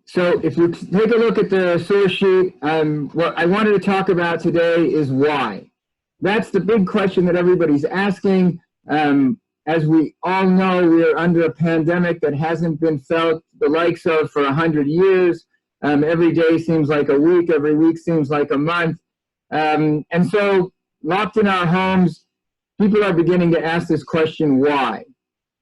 So if you take a look at the source sheet, what I wanted to talk about today is why. That's the big question that everybody's asking. As we all know, we are under a pandemic that hasn't been felt the likes of for 100 years. Every day seems like a week, every week seems like a month. And so locked in our homes, people are beginning to ask this question, why?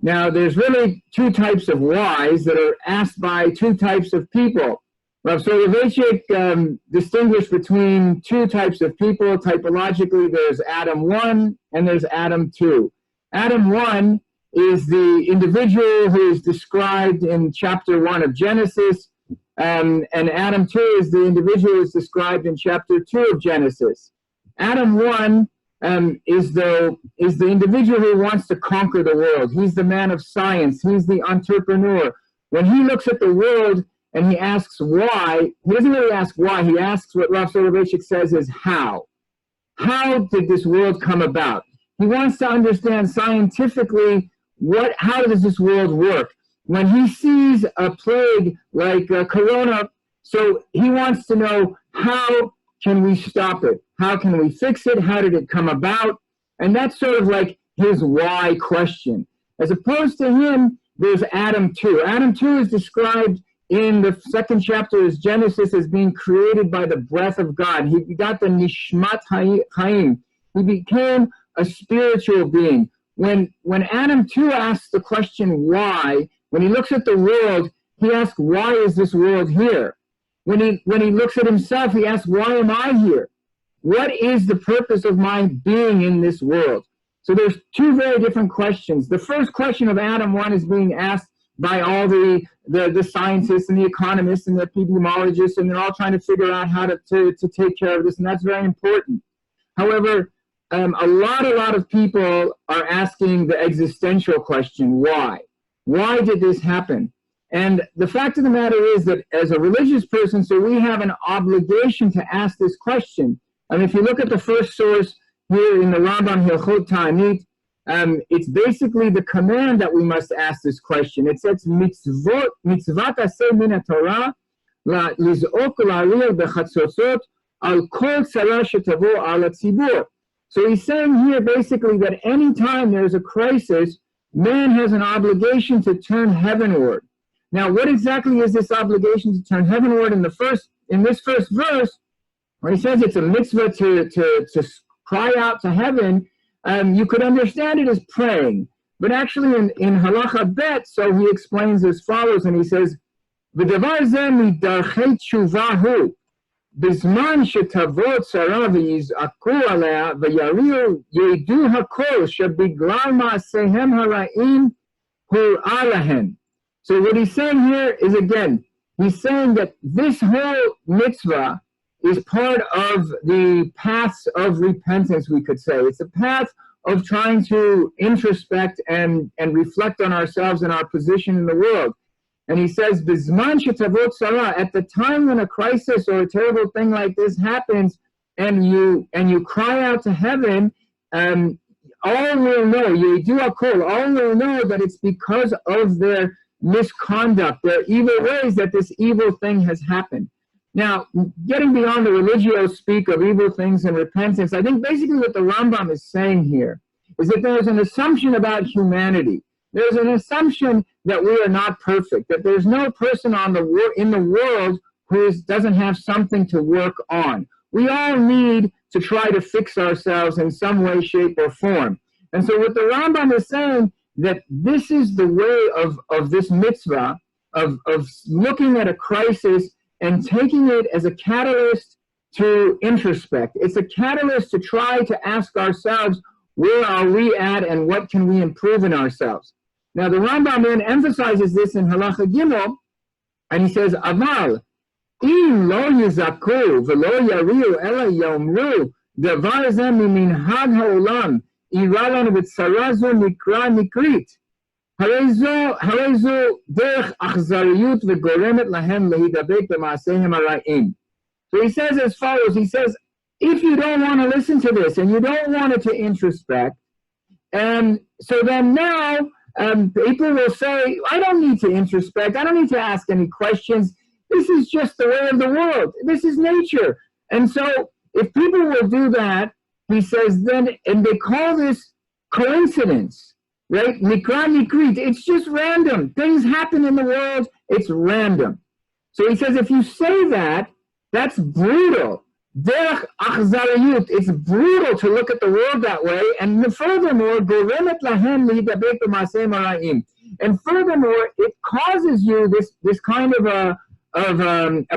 Now, there's really two types of whys that are asked by two types of people. Rav Soloveitchik distinguished between two types of people. Typologically, there's Adam 1 and there's Adam 2. Adam 1 is the individual who is described in chapter 1 of Genesis, and Adam 2 is the individual who is described in chapter 2 of Genesis. Adam 1 is the individual who wants to conquer the world. He's the man of science. He's the entrepreneur. When he looks at the world and he asks why, he doesn't really ask why. He asks what Rav Soloveitchik says is how. How did this world come about? He wants to understand scientifically how does this world work. When he sees a plague like corona, so he wants to know how can we stop it? How can we fix it? How did it come about? And that's sort of like his why question. As opposed to him, there's Adam 2. Adam 2 is described in the second chapter of Genesis as being created by the breath of God. He got the Nishmat Chaim. He became a spiritual being. When Adam 2 asks the question why, when he looks at the world, he asks, why is this world here? When he looks at himself, he asks, why am I here? What is the purpose of my being in this world? So there's two very different questions. The first question of Adam 1 is being asked by all the scientists and the economists and the epidemiologists, and they're all trying to figure out how to take care of this, and that's very important. However, a lot of people are asking the existential question, why? Why did this happen? And the fact of the matter is that as a religious person, so we have an obligation to ask this question. And if you look at the first source here in the Rambam Hilchot Ta'anit, it's basically the command that we must ask this question. It says, mitzvat aseh min haTorah liz'ok la'aril b'chatzotzot al kol tzara shetavo al hatzibur. So he's saying here basically that any time there's a crisis, man has an obligation to turn heavenward. Now, what exactly is this obligation to turn heavenward? In this first verse, where he says it's a mitzvah to cry out to heaven, you could understand it as praying. But actually in Halacha Bet, so he explains as follows, and he says, V'davar zeh midarchei tshuva hu, b'zman shetavo tzara v'yiz'aku alea v'yariu yedu hakol shebiglal ma'asehem hara'im hur'a lahem. So what he's saying here is, again, he's saying that this whole mitzvah is part of the paths of repentance, we could say. It's a path of trying to introspect and reflect on ourselves and our position in the world. And he says, Bizman shetavot tzara, at the time when a crisis or a terrible thing like this happens, and you cry out to heaven, all will know, yedu hakol, all will know that it's because of their misconduct, their evil ways, that this evil thing has happened. Now, getting beyond the religious speak of evil things and repentance, I think basically what the Rambam is saying here is that there's an assumption about humanity. There's an assumption that we are not perfect, that there's no person in the world who doesn't have something to work on. We all need to try to fix ourselves in some way, shape, or form. And so what the Rambam is saying, that this is the way of this mitzvah, of looking at a crisis and taking it as a catalyst to introspect. It's a catalyst to try to ask ourselves, where are we at and what can we improve in ourselves? Now the Rambam then emphasizes this in Halacha Gimel, and he says, Aval, im lo yizaku v'lo yariu ela yomru davar zeh miminhag ha'olam iralan v'tzarazu nikra nikrit. Harezo derech achzariyut v'goremet lahem lehidabek b'maasehem hara'im. So he says as follows, he says, if you don't want to listen to this and you don't want it to introspect, so then now people will say, I don't need to introspect, I don't need to ask any questions. This is just the way of the world. This is nature. And so if people will do that, he says then, and they call this coincidence, right? Mikra mikrit. It's just random. Things happen in the world. It's random. So he says, if you say that, that's brutal. Derech achzariyut. It's brutal to look at the world that way. And furthermore, goremet lahem lihidaber b'maaseh mara'im. And furthermore, it causes you this kind of a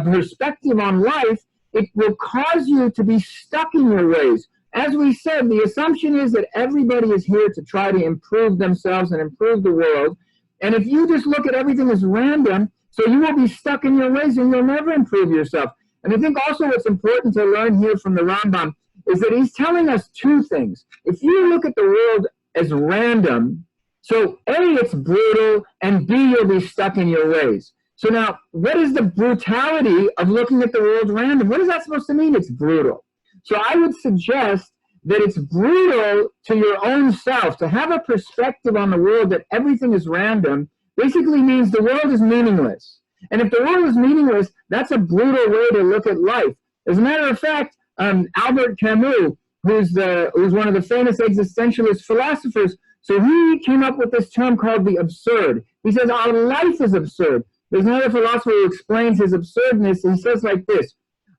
perspective on life. It will cause you to be stuck in your ways. As we said, the assumption is that everybody is here to try to improve themselves and improve the world. And if you just look at everything as random, so you will be stuck in your ways and you'll never improve yourself. And I think also what's important to learn here from the Rambam is that he's telling us two things. If you look at the world as random, so A, it's brutal, and B, you'll be stuck in your ways. So now, what is the brutality of looking at the world random? What is that supposed to mean? It's brutal. So I would suggest that it's brutal to your own self. To have a perspective on the world that everything is random basically means the world is meaningless. And if the world is meaningless, that's a brutal way to look at life. As a matter of fact, Albert Camus, who's one of the famous existentialist philosophers, so he came up with this term called the absurd. He says our life is absurd. There's another philosopher who explains his absurdness, and he says like this: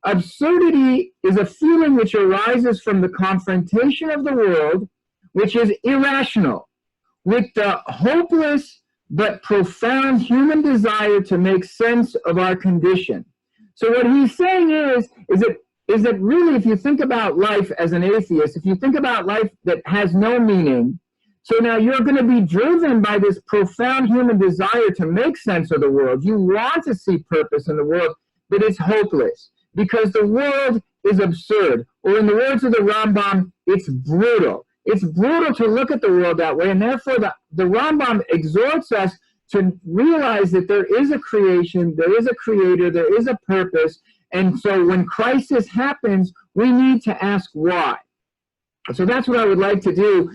absurdity is a feeling which arises from the confrontation of the world, which is irrational, with the hopeless but profound human desire to make sense of our condition. So what he's saying is that really, if you think about life as an atheist, if you think about life that has no meaning, so now you're going to be driven by this profound human desire to make sense of the world. You want to see purpose in the world, but it's hopeless because the world is absurd. Or in the words of the Rambam, it's brutal. It's brutal to look at the world that way, and therefore the Rambam exhorts us to realize that there is a creation, there is a creator, there is a purpose, and so when crisis happens, we need to ask why. So that's what I would like to do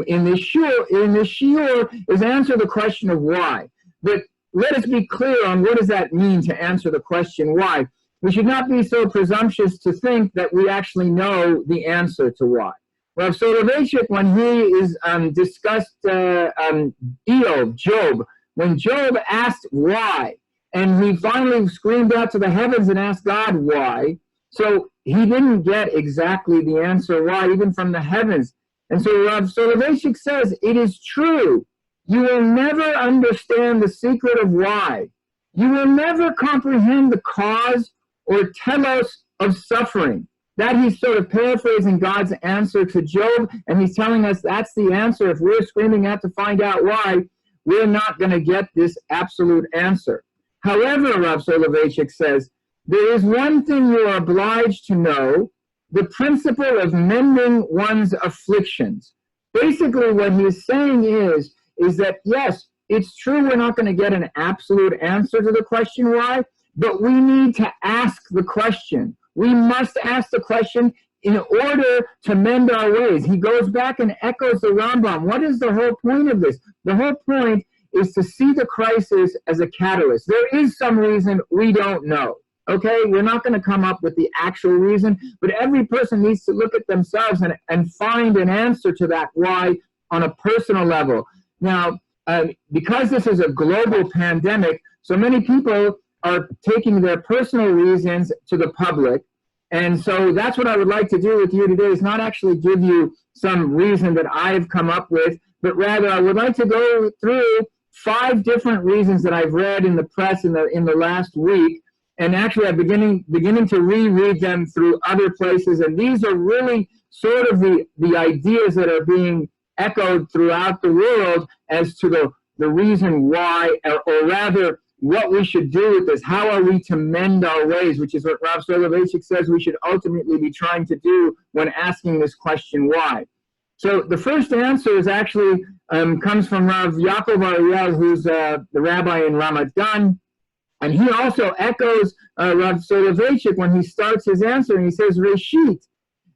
in this shiur is answer the question of why. But let us be clear on what does that mean to answer the question why. We should not be so presumptuous to think that we actually know the answer to why. Rav Soloveitchik, when he is discussed Job, when Job asked why, and he finally screamed out to the heavens and asked God why, so he didn't get exactly the answer why, even from the heavens. And so Rav Soloveitchik says, it is true. You will never understand the secret of why. You will never comprehend the cause or telos of suffering. That he's sort of paraphrasing God's answer to Job, and he's telling us that's the answer. If we're screaming out to find out why, we're not going to get this absolute answer. However, Rav Soloveitchik says, there is one thing you are obliged to know, the principle of mending one's afflictions. Basically, what he's saying is that, yes, it's true we're not going to get an absolute answer to the question why, but we need to ask the question. We must ask the question in order to mend our ways. He goes back and echoes the Rambam. What is the whole point of this? The whole point is to see the crisis as a catalyst. There is some reason we don't know. Okay, we're not going to come up with the actual reason, but every person needs to look at themselves and find an answer to that why on a personal level. Now, because this is a global pandemic, so many people are taking their personal reasons to the public. And so that's what I would like to do with you today, is not actually give you some reason that I've come up with, but rather I would like to go through 5 different reasons that I've read in the press in the last week. And actually I'm beginning to reread them through other places. And these are really sort of the ideas that are being echoed throughout the world as to the reason why, or rather what we should do with this. How are we to mend our ways, which is what Rav Soloveitchik says we should ultimately be trying to do when asking this question why. So the first answer is actually comes from Rav Yaakov Ariel, who's the rabbi in Ramat Gan. And he also echoes Rav Soloveitchik when he starts his answer, and he says, Reshit,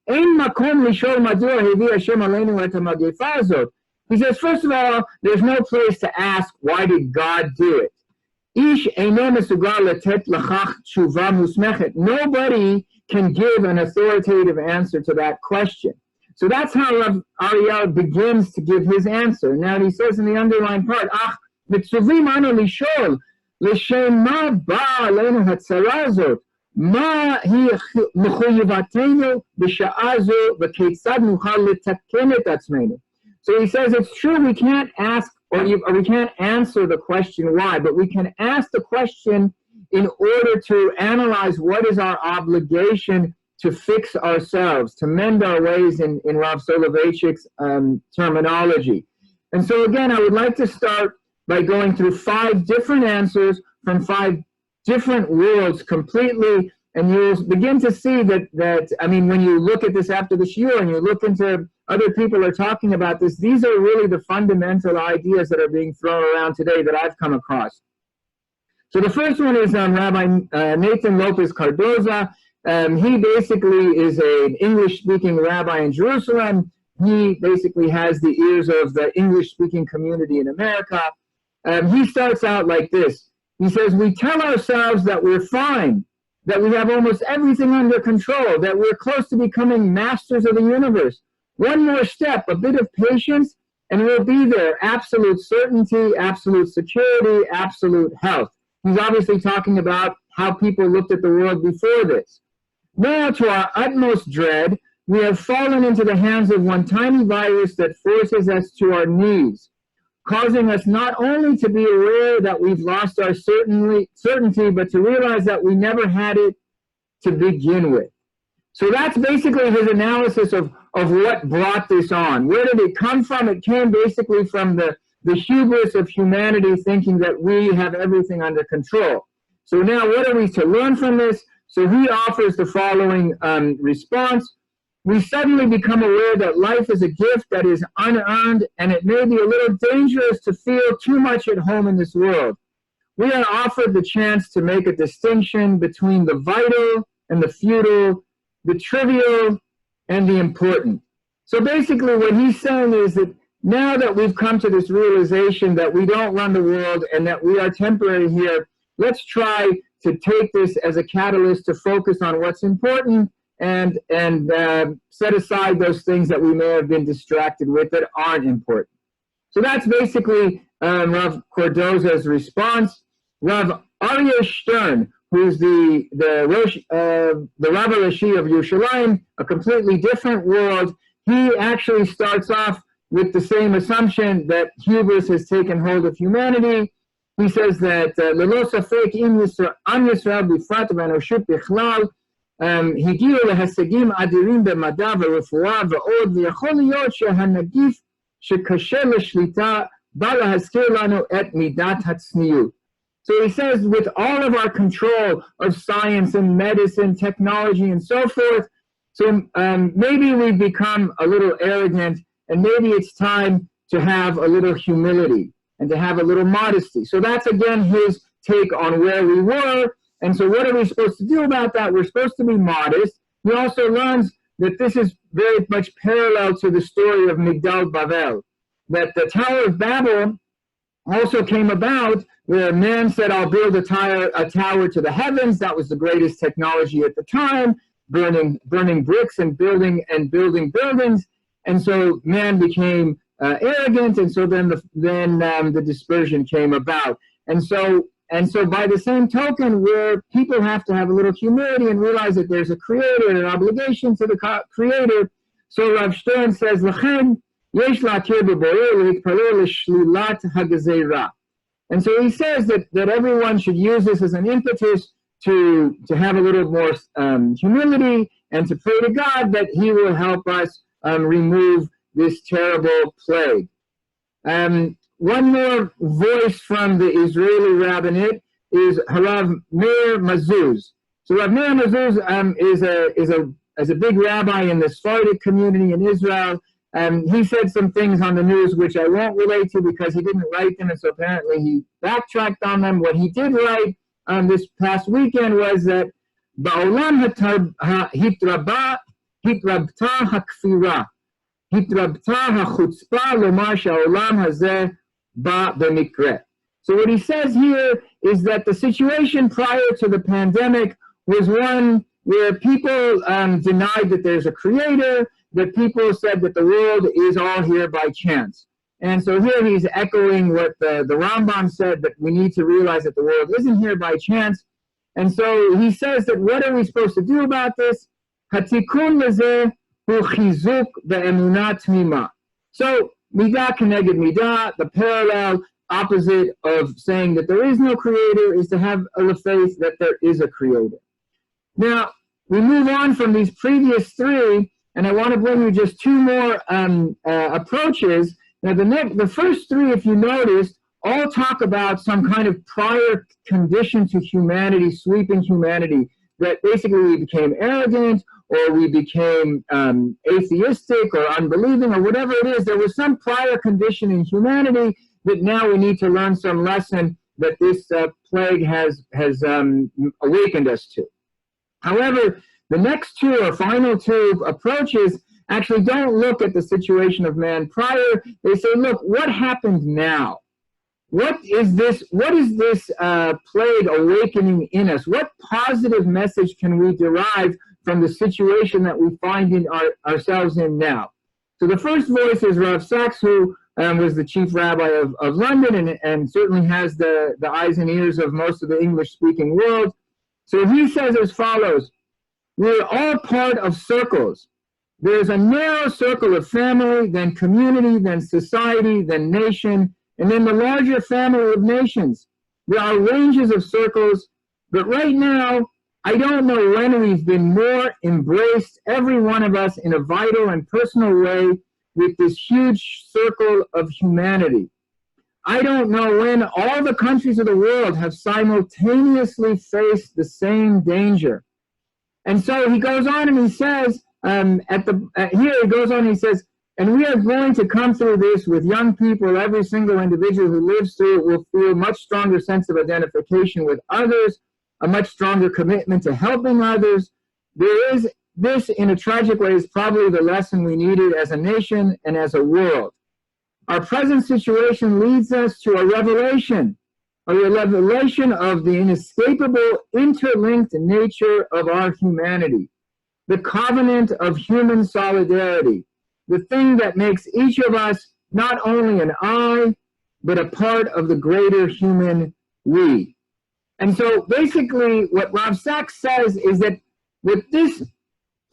ein makom lishol madua hevi Hashem aleinu et hamagefa azot. He says, first of all, there's no place to ask, why did God do it? Ish eino mesugal letet lachach tshuva musmechet. Nobody can give an authoritative answer to that question. So that's how Rav Ariel begins to give his answer. Now he says in the underlined part, Ach, mitzuvim anu lishol, l'shem ma ba alenu hatzara zot, ma hi mechuyevatenu b'sha'a zo, v'ketzad nuchal letaken et atzmenu. So he says it's true we can't ask or we can't answer the question why, but we can ask the question in order to analyze what is our obligation to fix ourselves, to mend our ways in Rav Soloveitchik's terminology. And so again, I would like to start by going through 5 different answers from 5 different worlds completely, and you'll begin to see that I mean, when you look at this after the shiur and you look into other people are talking about this, these are really the fundamental ideas that are being thrown around today that I've come across. So the first one is Rabbi Nathan Lopez Cardozo. He basically is an English-speaking rabbi in Jerusalem. He basically has the ears of the English-speaking community in America. He starts out like this. He says, we tell ourselves that we're fine, that we have almost everything under control, that we're close to becoming masters of the universe. One more step, a bit of patience, and we'll be there. Absolute certainty, absolute security, absolute health. He's obviously talking about how people looked at the world before this. Now, to our utmost dread, we have fallen into the hands of one tiny virus that forces us to our knees, causing us not only to be aware that we've lost our certainty, but to realize that we never had it to begin with. So that's basically his analysis of what brought this on. Where did it come from? It came basically from the hubris of humanity thinking that we have everything under control. So now what are we to learn from this? So he offers the following response. We suddenly become aware that life is a gift that is unearned, and it may be a little dangerous to feel too much at home in this world. We are offered the chance to make a distinction between the vital and the futile, the trivial and the important. So basically what he's saying is that now that we've come to this realization that we don't run the world and that we are temporary here, let's try to take this as a catalyst to focus on what's important and set aside those things that we may have been distracted with that aren't important. So that's basically Rav Cardozo's response. Rav Aryeh Stern, who's the Rabbi Rashi of Yerushalayim, a completely different world, he actually starts off with the same assumption that hubris has taken hold of humanity. He says that Lelo Safek Im Yisrael Bifrat V'Anoshut Bichlal הגיעו להישגים אדירים במדע ורפואה ועוד, ויכול להיות שהנגיף שקשה לשליטה בא להזכיר לנו את מידת הצניעות. So he says, with all of our control of science and medicine, technology, and so forth, so maybe we've become a little arrogant, and maybe it's time to have a little humility and to have a little modesty. So that's, again, his take on where we were. And so what are we supposed to do about that? We're supposed to be modest. He also learns that this is very much parallel to the story of Migdal Bavel, that the Tower of Babel also came about where a man said, I'll build a tower to the heavens. That was the greatest technology at the time, burning bricks and building buildings. And so man became arrogant, and so then the dispersion came about. And so by the same token, where people have to have a little humility and realize that there's a creator and an obligation to the creator. So Rav Stern says, L'chen yesh la'akir b'borei l'hitpaler l'shlilat hagazera. And so he says that everyone should use this as an impetus to have a little more humility and to pray to God that he will help us remove this terrible plague. One more voice from the Israeli rabbinate is Harav Meir Mazuz. So Rav Meir Mazuz is a big rabbi in the Sephardic community in Israel. He said some things on the news which I won't relate to because he didn't write them, and so apparently he backtracked on them. What he did write this past weekend was that Ba'olam hitrabta hakfira, hitrabta hachutzpa lomar sha'olam hazeh ba b'mikre. So what he says here is that the situation prior to the pandemic was one where people denied that there's a creator, that people said that the world is all here by chance. And so here he's echoing what the Rambam said, that we need to realize that the world isn't here by chance. And so he says that what are we supposed to do about this? Hatikun lezeh hu chizuk be'emunah tmima. So midah keneged midah, the parallel opposite of saying that there is no creator is to have a faith that there is a creator. Now, we move on from these previous three, and I want to bring you just two more approaches. Now, the first three, if you noticed, all talk about some kind of prior condition to humanity, sweeping humanity, that basically we became arrogant, or we became atheistic or unbelieving, or whatever it is. There was some prior condition in humanity that now we need to learn some lesson that this plague has awakened us to. However, the next two or final two approaches actually don't look at the situation of man prior. They say, look, what happened now? What is this plague awakening in us? What positive message can we derive from the situation that we find in ourselves in now? So the first voice is Rav Sachs, who was the chief rabbi of London and certainly has the eyes and ears of most of the English-speaking world. So he says as follows: we're all part of circles. There's a narrow circle of family, then community, then society, then nation, and then the larger family of nations. There are ranges of circles, but right now, I don't know when we've been more embraced, every one of us, in a vital and personal way with this huge circle of humanity. I don't know when all the countries of the world have simultaneously faced the same danger. And so he goes on and he says, he goes on and he says, and we are going to come through this with young people. Every single individual who lives through it will feel a much stronger sense of identification with others, a much stronger commitment to helping others. This, in a tragic way, is probably the lesson we needed as a nation and as a world. Our present situation leads us to a revelation of the inescapable, interlinked nature of our humanity, the covenant of human solidarity, the thing that makes each of us not only an I, but a part of the greater human we. And so basically what Rav Sachs says is that what this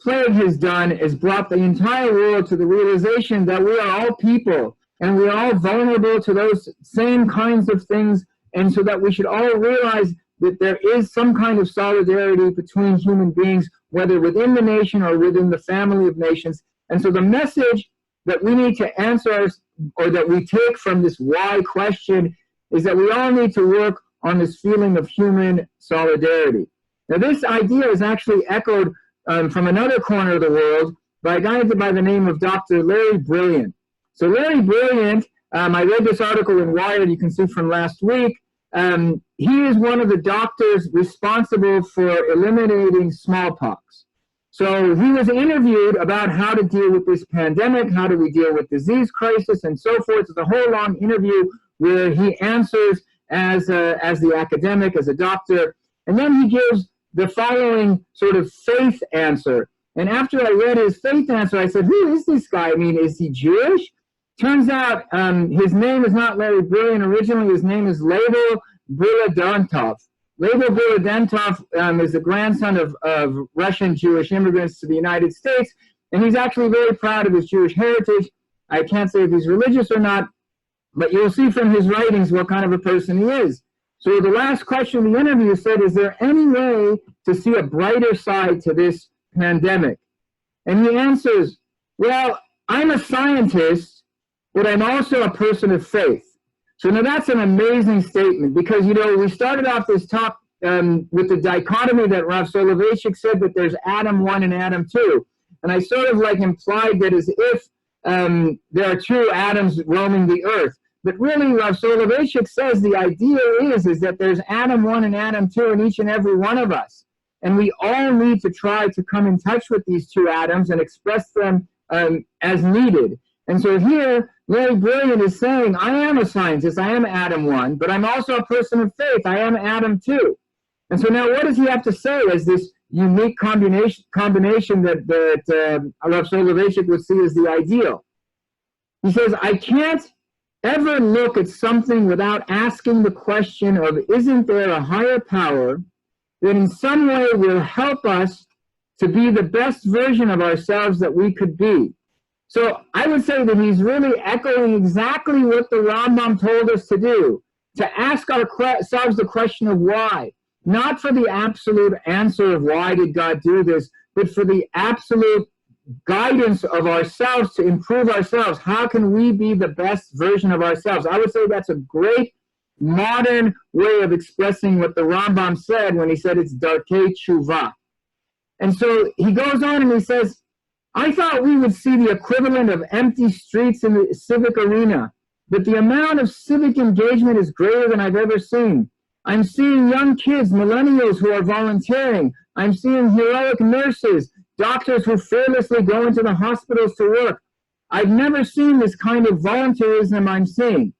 plague has done is brought the entire world to the realization that we are all people and we are all vulnerable to those same kinds of things, and so that we should all realize that there is some kind of solidarity between human beings, whether within the nation or within the family of nations. And so the message that we need to answer, or that we take from this why question, is that we all need to work on this feeling of human solidarity. Now, this idea is actually echoed from another corner of the world by a guy by the name of Dr. Larry Brilliant. So Larry Brilliant, I read this article in Wired, you can see from last week. He is one of the doctors responsible for eliminating smallpox. So he was interviewed about how to deal with this pandemic, how do we deal with disease crisis, and so forth. It's a whole long interview where he answers as the academic, as a doctor, and then he gives the following sort of faith answer. And after I read his faith answer, I said, who is this guy? I mean, is he Jewish? Turns out his name is not Larry Brilliant. Originally, his name is Label Buladentov. Label Buladentov is the grandson of Russian Jewish immigrants to the United States, and he's actually very proud of his Jewish heritage. I can't say if he's religious or not, but you'll see from his writings what kind of a person he is. So the last question of the interview said, is there any way to see a brighter side to this pandemic? And he answers, well, I'm a scientist, but I'm also a person of faith. So now that's an amazing statement, because, you know, we started off this talk with the dichotomy that Rav Soloveitchik said that there's Adam 1 and Adam 2. And I sort of like implied that as if there are two Adams roaming the earth. But really, Rav Soloveitchik says the idea is that there's Adam 1 and Adam 2 in each and every one of us. And we all need to try to come in touch with these two Adams and express them as needed. And so here, Larry Brilliant is saying, I am a scientist, I am Adam 1, but I'm also a person of faith, I am Adam 2. And so now what does he have to say as this unique combination that Rav Soloveitchik would see as the ideal? He says, I can't ever look at something without asking the question of, isn't there a higher power that in some way will help us to be the best version of ourselves that we could be? So I would say that he's really echoing exactly what the Rambam told us to do, to ask ourselves the question of why. Not for the absolute answer of why did God do this, but for the absolute guidance of ourselves to improve ourselves. How can we be the best version of ourselves? I would say that's a great modern way of expressing what the Rambam said when he said it's darkei tshuva. And so he goes on and he says, I thought we would see the equivalent of empty streets in the civic arena, but the amount of civic engagement is greater than I've ever seen. I'm seeing young kids, millennials who are volunteering. I'm seeing heroic nurses, doctors who fearlessly go into the hospitals to work. I've never seen this kind of volunteerism I'm seeing.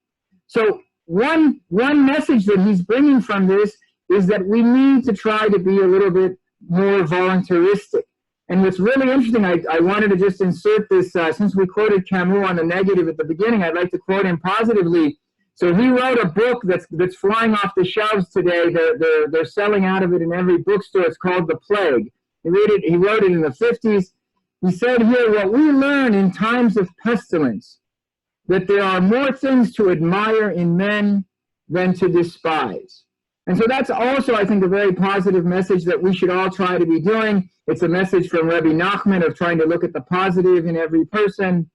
So one message that he's bringing from this is that we need to try to be a little bit more volunteeristic. And what's really interesting, I wanted to just insert this, since we quoted Camus on the negative at the beginning, I'd like to quote him positively. So he wrote a book that's flying off the shelves today. They're selling out of it in every bookstore. It's called The Plague. He wrote it in the 50s. He said here, what we learn in times of pestilence, that there are more things to admire in men than to despise. And so that's also, I think, a very positive message that we should all try to be doing. It's a message from Rabbi Nachman of trying to look at the positive in every person.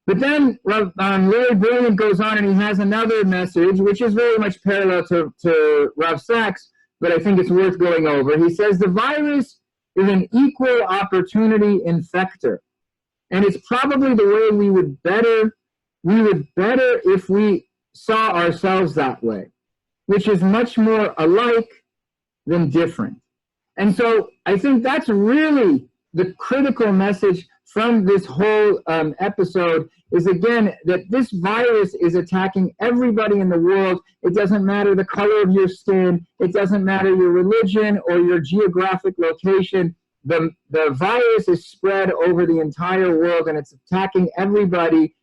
But then Larry Brilliant goes on and he has another message, which is very much parallel to Rav Sachs, but I think it's worth going over. He says the virus is an equal opportunity infector. And it's probably the way we would better if we saw ourselves that way, which is much more alike than different. And so I think that's really the critical message from this whole episode is, again, that this virus is attacking everybody in the world. It doesn't matter the color of your skin. It doesn't matter your religion or your geographic location. The virus is spread over the entire world, and it's attacking everybody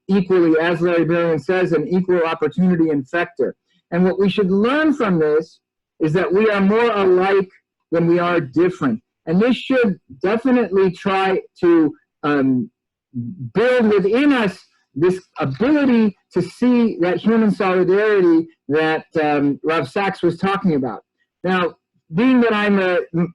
equally, as Larry Brilliant says, an equal opportunity infector. And what we should learn from this is that we are more alike than we are different. And this should definitely try to build within us this ability to see that human solidarity that Rav Sachs was talking about. Now, being that I'm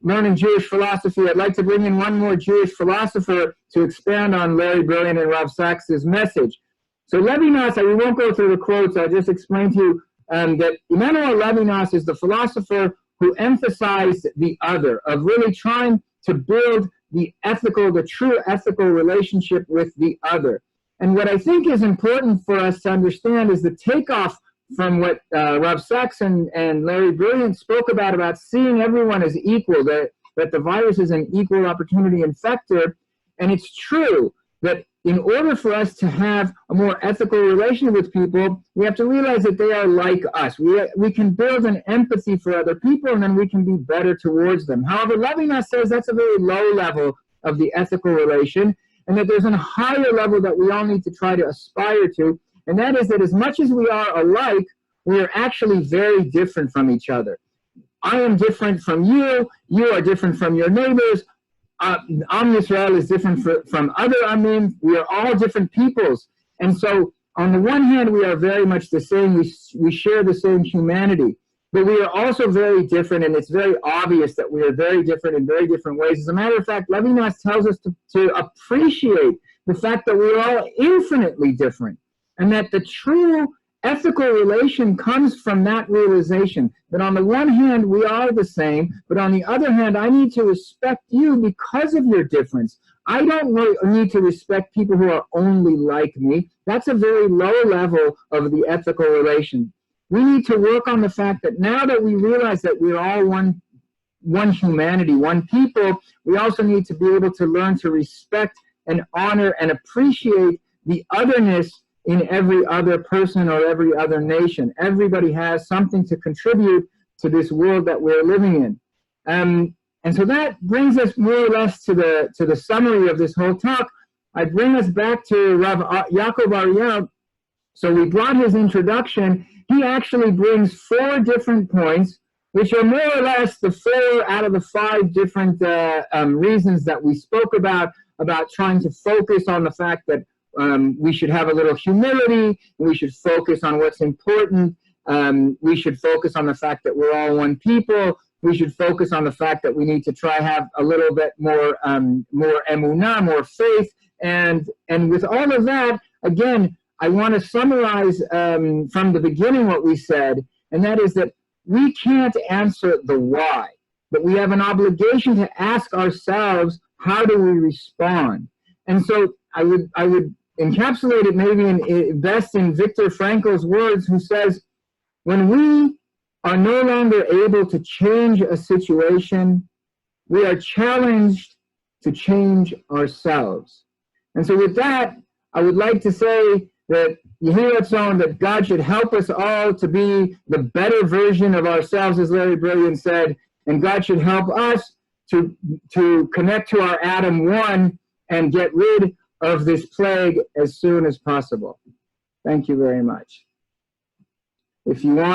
learning Jewish philosophy, I'd like to bring in one more Jewish philosopher to expand on Larry Brilliant and Rav Sachs's message. So Levinas, we won't go through the quotes, I'll just explain to you that Emmanuel Levinas is the philosopher who emphasized the other, of really trying to build the true ethical relationship with the other. And what I think is important for us to understand is the takeoff from what Rav Sachs and Larry Brilliant spoke about seeing everyone as equal, that the virus is an equal opportunity infector. And it's true that in order for us to have a more ethical relationship with people, we have to realize that they are like us. We can build an empathy for other people, and then we can be better towards them. However, Levinas says that's a very low level of the ethical relation, and that there's a higher level that we all need to try to aspire to, and that is that as much as we are alike, we are actually very different from each other. I am different from you, you are different from your neighbors, Am Yisrael is different from other Amim. We are all different peoples. And so on the one hand, we are very much the same. We share the same humanity. But we are also very different, and it's very obvious that we are very different in very different ways. As a matter of fact, Levinas tells us to appreciate the fact that we're all infinitely different, and that the true ethical relation comes from that realization that on the one hand, we are the same, but on the other hand, I need to respect you because of your difference. I don't need to respect people who are only like me. That's a very low level of the ethical relation. We need to work on the fact that now that we realize that we're all one humanity, one people, we also need to be able to learn to respect and honor and appreciate the otherness in every other person or every other nation. Everybody has something to contribute to this world that we're living in. And so that brings us more or less to the summary of this whole talk. I bring us back to Rav Yaakov Ariel. So we brought his introduction. He actually brings 4 different points, which are more or less the 4 out of the 5 different reasons that we spoke about trying to focus on the fact that we should have a little humility, we should focus on what's important, we should focus on the fact that we're all one people, we should focus on the fact that we need to try have a little bit more emunah, more faith, and with all of that, again, I want to summarize from the beginning what we said, and that is that we can't answer the why, but we have an obligation to ask ourselves, how do we respond? And so I would encapsulate it maybe best in Viktor Frankl's words, who says, when we are no longer able to change a situation, we are challenged to change ourselves. And so with that, I would like to say that that God should help us all to be the better version of ourselves, as Larry Brilliant said, and God should help us to connect to our Adam 1 and get rid of this plague as soon as possible. Thank you very much. If you want